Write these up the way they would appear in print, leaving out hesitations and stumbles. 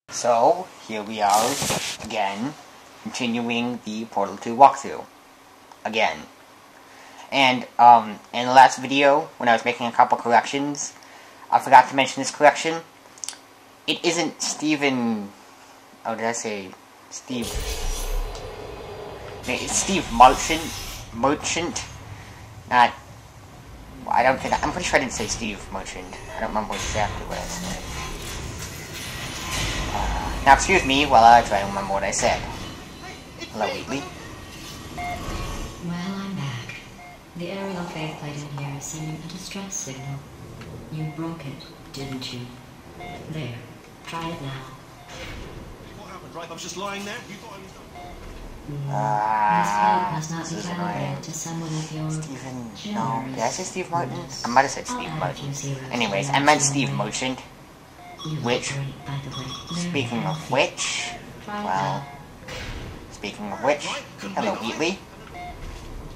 So, here we are, again, continuing the Portal 2 walkthrough. Again. And, in the last video, when I was making a couple corrections, I forgot to mention this correction. It isn't Stephen... Oh, did I say... Steve... It's Steve Merchant. Not... I'm pretty sure I didn't say Steve Merchant. I don't remember exactly what I said. Now, excuse me while I try to remember what I said. Hello, Wheatley. Well, I'm back. The aerial faith plate in here is sending a distress signal. You broke it, didn't you? There. Try it now. What happened, right? I was just lying there. You thought I was done. This must not be calibrated to someone of your... Stephen... No. Did I say Steve Martin? I might have said Steve Martin. Anyways, I meant Steve Merchant. Which, speaking of which, well, speaking of which, hello Wheatley.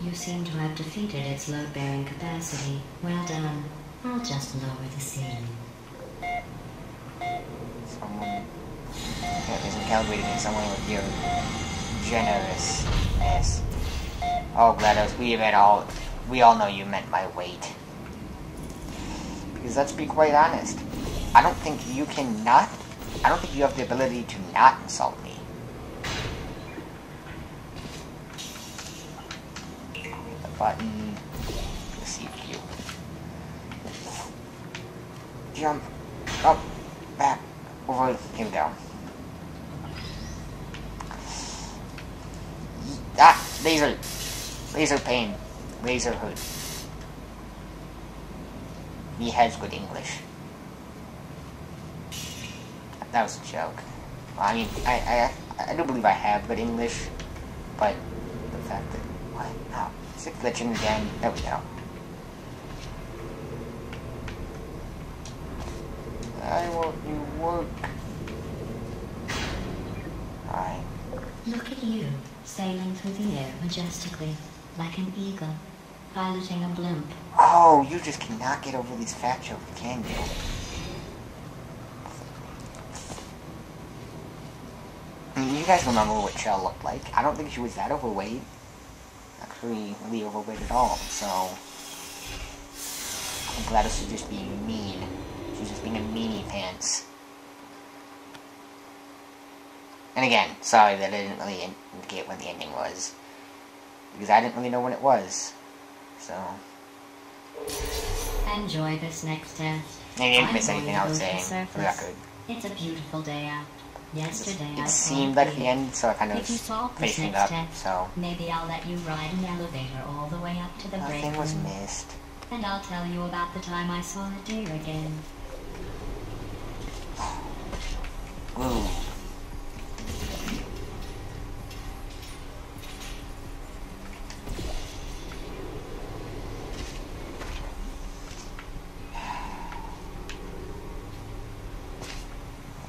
You seem to have defeated its load-bearing capacity. Well done. I'll just lower the ceiling. Someone isn't calibrated in someone with your generousness. Oh, GLaDOS, we all know you meant my weight. Because let's be quite honest. I don't think you have the ability to not insult me. The button, receive cube. Jump, up, back, over, here we go. Ah, laser pain, laser hood. He has good English. That was a joke. Well, I mean, I do believe I have good English, but the fact that... What? Oh, is it glitching again? There we go. Why won't you work? Alright. Look at you, sailing through the air majestically, like an eagle, piloting a blimp. Oh, you just cannot get over these fat jokes, can you? You guys remember what Chell looked like. I don't think she was that overweight. Actually, really overweight at all, so... I'm glad this was just being mean. She's just being a meanie pants. And again, sorry that I didn't really indicate when the ending was. Because I didn't really know when it was. So... Enjoy this next test. Maybe I didn't miss anything I was saying, for the record. It's a beautiful day out. Yesterday it seemed like the end, so I kind of was finishing up, so... Maybe I'll let you ride an elevator all the way up to the break room. Nothing was missed. And I'll tell you about the time I saw a deer again. Ooh.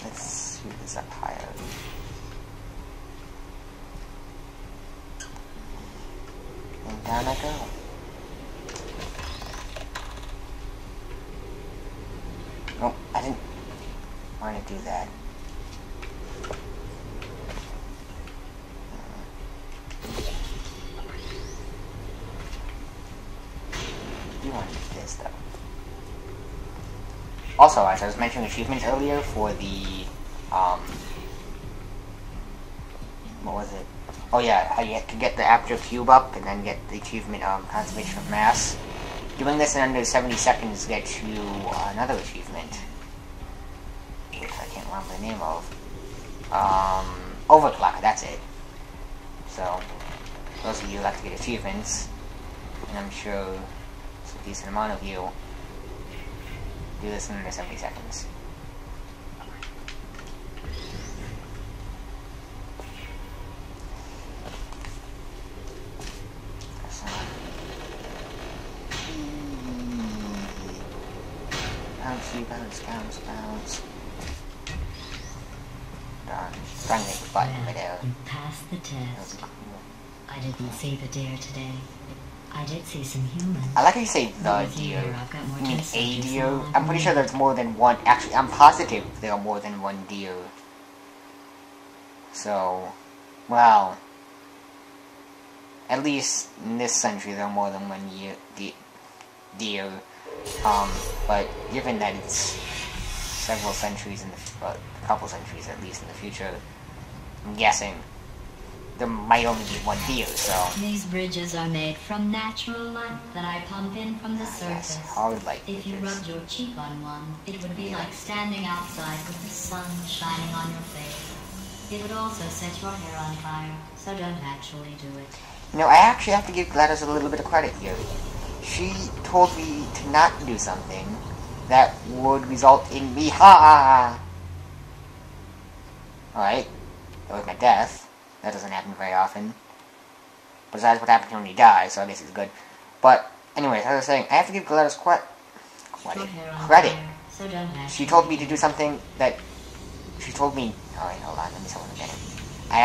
Let's shoot this up higher. And down I go. Oh, I didn't want to do that. You want to do this though. Also, as I was mentioning achievements earlier for the, what was it? Oh yeah, how you had to get the Aperture Cube up and then get the achievement, Conservation of Mass. Doing this in under 70 seconds gets you another achievement, which I can't remember the name of. Overclock, that's it. So, those of you who like to get achievements, and I'm sure it's a decent amount of you, do this in under 70 seconds. Bounce, bounce. Darn, trying to make the button in midair. You passed the test. Cool. I didn't see the deer today. I did see some humans. I like how you say the deer. I mean a deer. I'm pretty sure there's more than one. Actually, I'm positive there are more than one deer So, well, at least in this century there are more than one deer. But given that it's several centuries a couple centuries at least in the future, I'm guessing there might only be one deer, so... These bridges are made from natural light that I pump in from the surface. Yes, hard light If you bridges. rubbed your cheek on one, it would be like standing outside with the sun shining on your face. It would also set your hair on fire, so don't actually do it. You know, I actually have to give GLaDOS a little bit of credit here. She told me to not do something that would result in me Alright, that was my death. That doesn't happen very often. Besides what happens when you die, so I guess it's good. But, anyways, as I was saying, I have to give GLaDOS credit. So don't She told me to do something that... She told me... Alright, hold on, let me someone again. I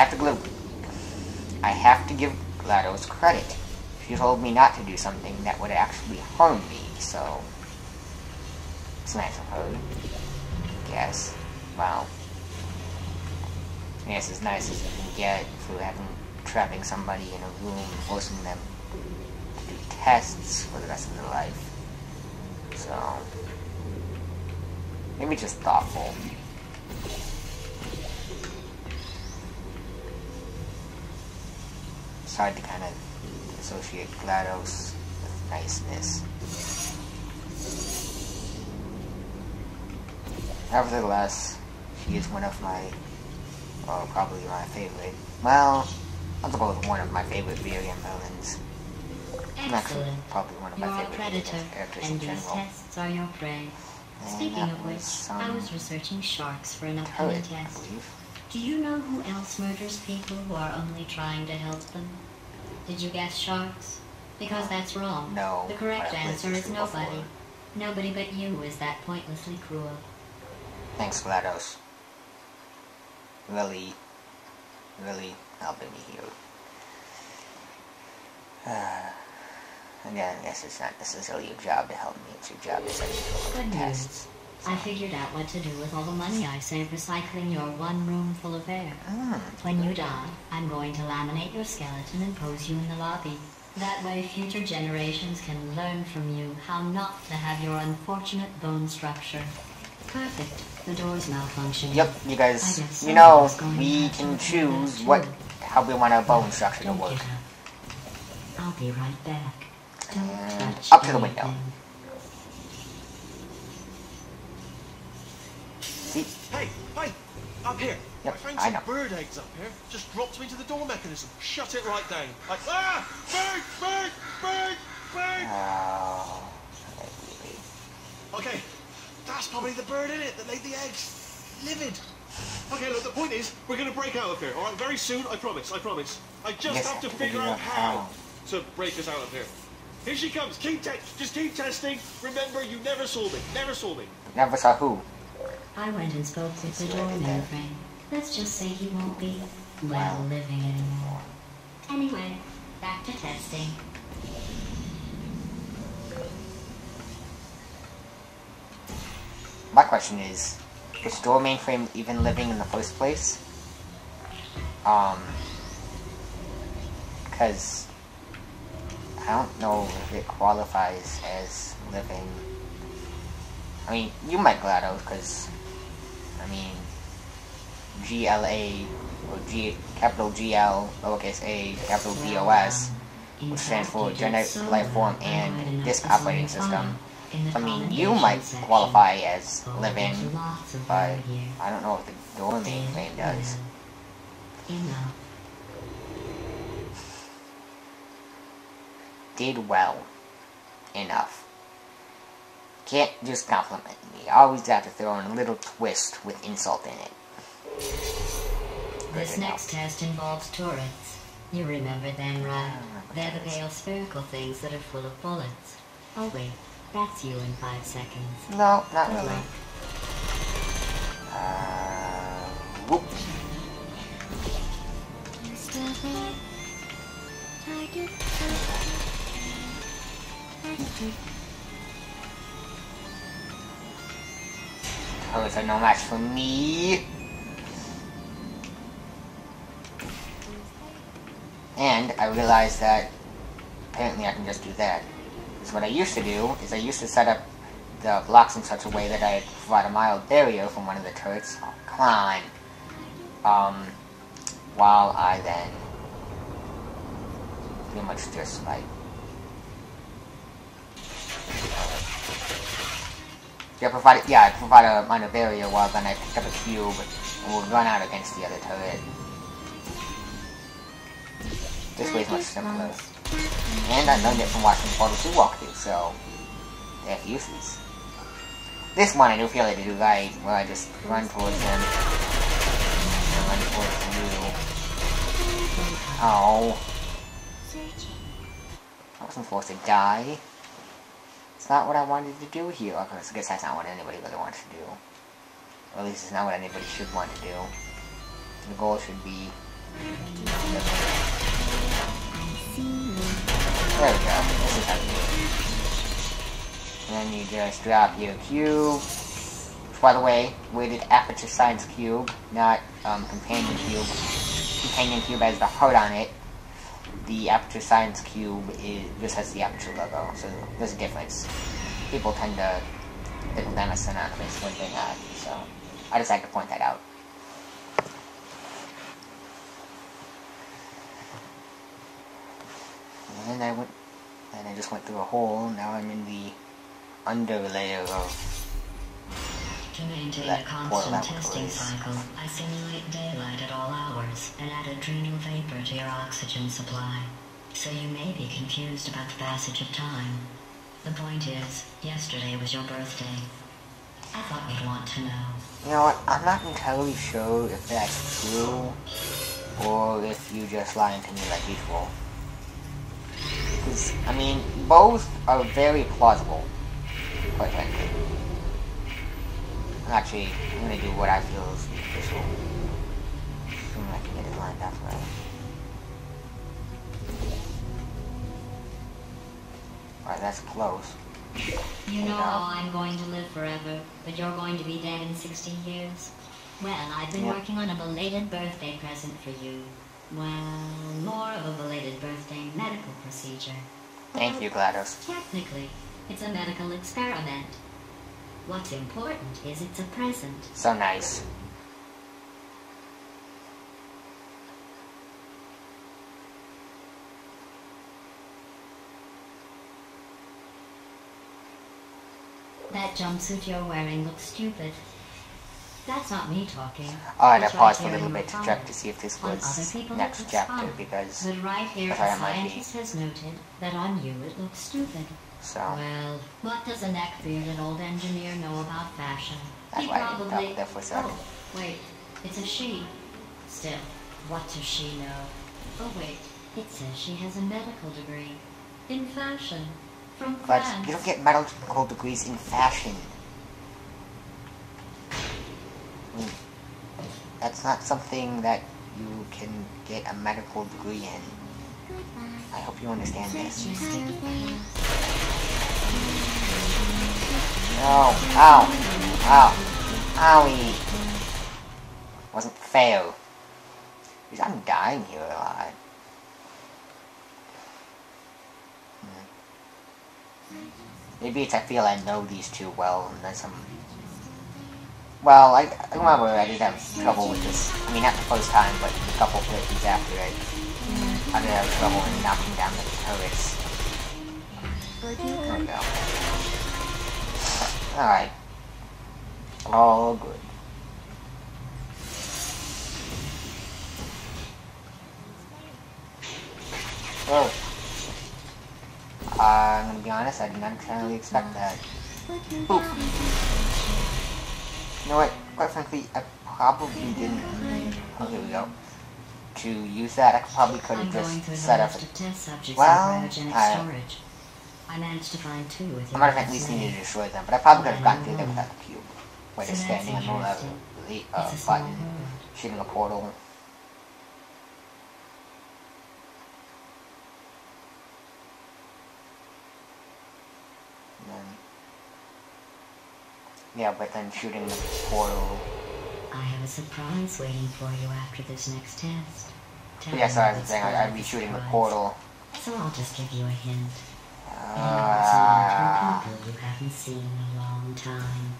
have to give GLaDOS credit. She told me not to do something that would actually harm me, so... It's nice of her. Yes. Well... Yes, as nice as you can get for trapping somebody in a room and forcing them to do tests for the rest of their life. So... Maybe just thoughtful. It's hard to kind of associate GLaDOS with niceness. Nevertheless, she is one of my, well, probably my favorite. Well, I'll go with one of my favorite video game villains. Actually, probably one of my You're a favorite predator, characters in and these general. tests are your prey. Speaking of which, I was researching sharks for an upcoming Turret, I test. believe. Do you know who else murders people who are only trying to help them? Did you guess sharks? Because that's wrong. No, The correct I've answer listened is to nobody. before. Nobody but you is that pointlessly cruel. Thanks, GLaDOS. Really helping me here. Again, I guess it's not necessarily your job to help me, it's your job to send me Good to news. tests. I figured out what to do with all the money I saved recycling your one room full of air. When you die, I'm going to laminate your skeleton and pose you in the lobby. That way future generations can learn from you how not to have your unfortunate bone structure. Perfect. The door's malfunctioning. Yep, you I guys, guess you know, someone's going to we have to can look into choose that too. how we want our bone structure to Don't work. get up. I'll be right back. Don't touch Up to the window. anything. See? Hey, up here. Yep, I found I some know. bird eggs up here. Just dropped me to the door mechanism. Shut it right down. Like, bird! Oh, Okay, that's probably the bird in it that laid the eggs. Livid. Okay, look, the point is, we're going to break out of here, all right? Very soon, I promise. I just Yes, have to figure out how to break us out of here. Here she comes. Just keep testing. Remember, you never saw me. Never saw me. never saw who. I went and spoke with the See what I did doorman there? friend. Let's just say he won't be, well, living anymore. Anyway, back to testing. My question is door mainframe even living in the first place? Because I don't know if it qualifies as living. I mean, you might GLaDOS, because, I mean, GLA, or capital GL, lowercase a, capital DOS, which stands for Genetic Life Form and Disk Operating System. I mean, you might qualify as living, but I don't know if the door mainframe does. Enough. Did well. Enough. Can't just compliment me. I always have to throw in a little twist with insult in it. This Good next test involves turrets. You remember them, right? They're the pale spherical things that are full of bullets. Oh wait, that's you in 5 seconds. No, not Good really. luck. Whoop. Turrets are no match for me. And I realized that apparently I can just do that. So what I used to do is I used to set up the blocks in such a way that I provide a mild barrier from one of the turrets. Oh, come on. While I then pretty much just like I provide a minor barrier while then I pick up a cube and will run out against the other turret. This way is much simpler. And I learned it from watching Portal 2 walkthrough, so they have uses. This one I do feel like to do right, where I just run towards them. And run towards you. Oh. I wasn't forced to die. It's not what I wanted to do here. Okay, so I guess that's not what anybody really wants to do. Or at least it's not what anybody should want to do. The goal should be... There we go. This is how you do it. And then you just drop your cube. Which, by the way, weighted Aperture Science cube, not companion cube. Companion cube has the heart on it. The Aperture Science cube just has the Aperture logo, so there's a difference. People tend to think them as synonymous when they're not, so I just like to point that out. And I just went through a hole. Now I'm in the under layer of to maintain a constant testing cycle, I simulate daylight at all hours and add adrenal vapor to your oxygen supply. So you may be confused about the passage of time. The point is, yesterday was your birthday. I thought you'd want to know. You know what? I'm not entirely sure if that's true or if you just lying to me like usual. Because, I mean, both are very plausible, quite frankly. Actually, I'm gonna do what I feel is official. Assuming I can get it lined up right. Alright, that's close. You know how I'm going to live forever, but you're going to be dead in 60 years? Well, I've been working on a belated birthday present for you. Well, more of a belated birthday medical procedure. Thank you, GLaDOS. Technically, it's a medical experiment. What's important is it's a present. So nice. That jumpsuit you're wearing looks stupid. That's not me talking. Oh, I had It's to pause right for a here little in bit to your check phone. to see if this On was other people it next looks chapter, fine. because But right here, I a thought it might be. scientist has noted that on you it looks stupid. So, Well, what does a neck-bearded old engineer know about fashion? That's He why I didn't probably... stop there for a second. Oh, wait, it's a she. Still, what does she know? Oh wait, it says she has a medical degree. In fashion. From but France. you don't get medical degrees in fashion. I mean, that's not something that you can get a medical degree in. I hope you understand this. No, ow, ow, owie. Wasn't fair. Because I'm dying here a lot. Maybe it's I feel I know these two well, and there's some... Well, I remember I did have trouble with this. I mean, not the first time, but a couple playthroughs after it. I did have trouble in knocking down the turrets. There we go. Alright. All good. Oh. I'm gonna be honest, I did not entirely expect that. Ooh. You know what? Quite frankly, I probably didn't. Oh, here we go. To use that, I probably could have just set up. Well, I managed to find 2 with I might have at least needed to destroy them, but I probably could have gotten through them without the cube. Where they're standing on the button, shooting a portal. And then, yeah, but then shooting the portal. I have a surprise waiting for you after this next test. tell Yeah, so I was what's saying going I'd on be with shooting the surprise. portal. So I'll just give you a hint. And some people you haven't seen in a long time.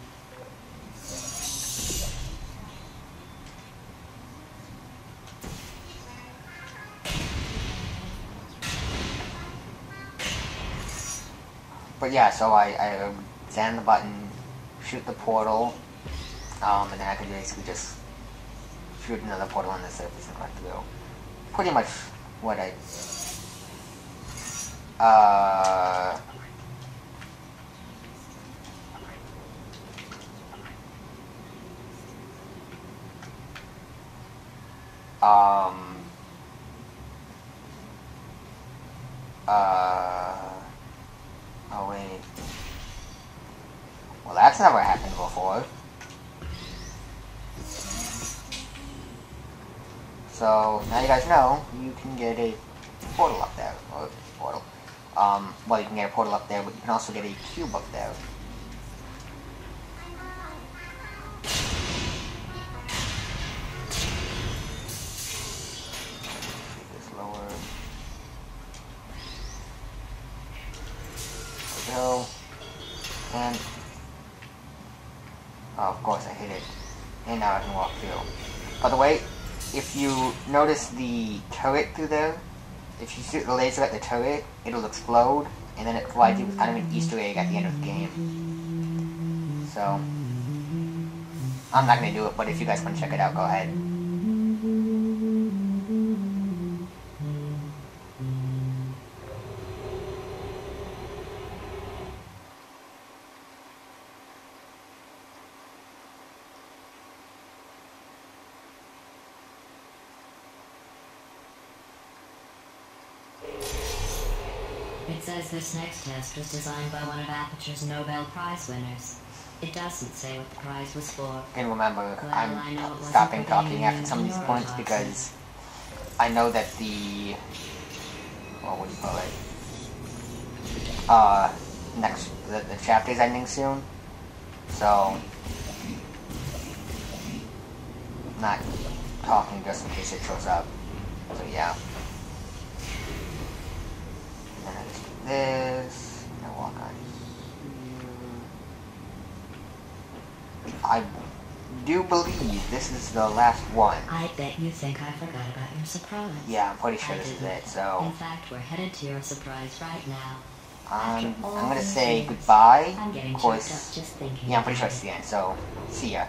But yeah, so I stand the button, shoot the portal, and then I could basically just shoot another portal on the surface and run through. Pretty much what I... Oh wait. Well, that's never happened before. So, now you guys know, you can get a portal up there. Or portal. Well, you can get a portal up there, but you can also get a cube up there. Lower. There we go. And oh, of course I hit it. And now I can walk through. By the way, if you notice the turret through there, if you shoot the laser at the turret, it'll explode, and then it provides you with kind of an Easter egg at the end of the game. So I'm not gonna do it, but if you guys want to check it out, go ahead. It says this next test was designed by one of Aperture's Nobel Prize winners. It doesn't say what the prize was for. And remember, Well, I know it I'm wasn't stopping for talking being after some of these in points neurotoxin. because I know that the... well, what do you call it? The chapter's ending soon. So... not talking just in case it shows up. So yeah. And then I just do this, and I walk on here. I do believe this is the last one. I bet you think I forgot about your surprise. Yeah, I'm pretty sure I this is didn't. it, so... In fact, we're headed to your surprise right now. I'm After all gonna these say years, goodbye. I'm getting Of choked up course, just thinking yeah, I'm pretty sure about it's the end, so see ya.